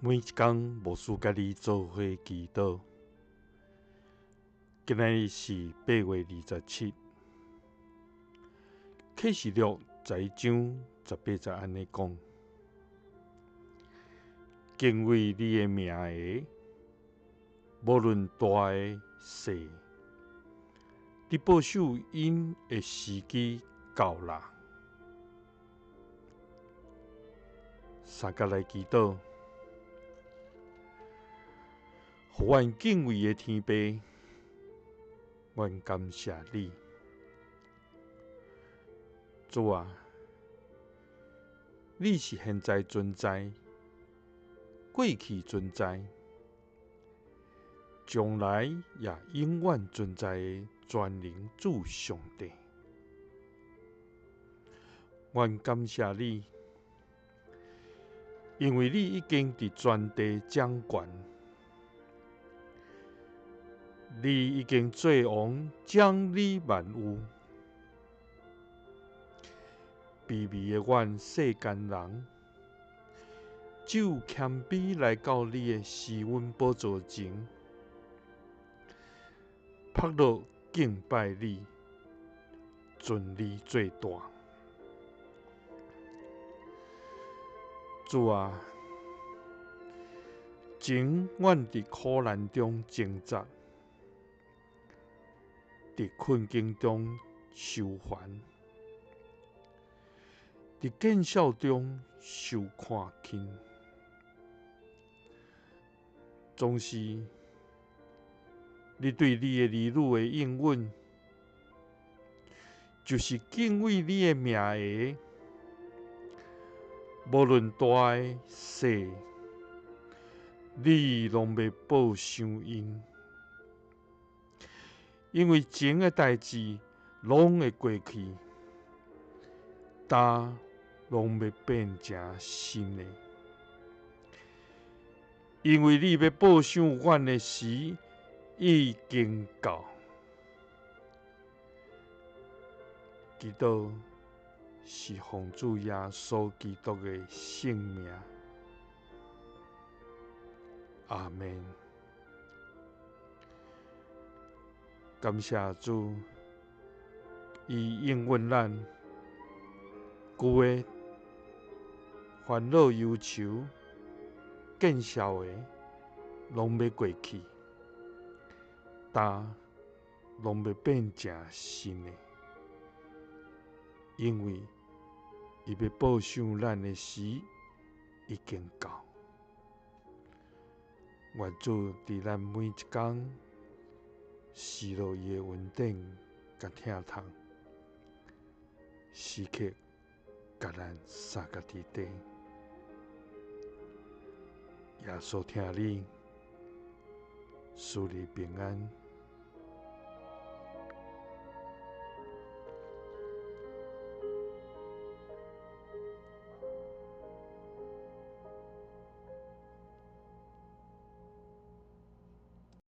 每一天牧师甲你做伙祈祷。今日是8月27日，启示录11章18节安尼讲：敬畏你的名的，无论大的小，你保守因的时机到啦。三甲来祈祷，互阮敬畏的天父，阮感谢你，主啊，你是现在存在、过去存在、将来也永远存在的全能主上帝。阮感谢你，因为你已经伫全地掌权，你已经做王，掌理万有。卑微的阮世间人，只有谦卑来到你的施恩宝座前，拍落敬拜你，尊你最大。主啊，前阮伫苦难中挣扎，伫困境中受烦，伫见笑中受看轻，总是你对你的儿女的应允，就是敬畏你的名的，无论大的小，你拢要报偿因，因为前的代志拢会过去，但拢要变成新的。因为你要报偿阮的时已经到。祈祷是奉主耶稣基督的圣名，阿们。感谢主，伊应允咱旧的烦恼忧愁、见笑的，拢要过去，但拢要变成新的。因为伊要报偿咱的时已经到。愿主伫咱每一天赐落伊的恩典甲疼痛，时刻甲咱三个伫底。耶稣听你，赐你平安。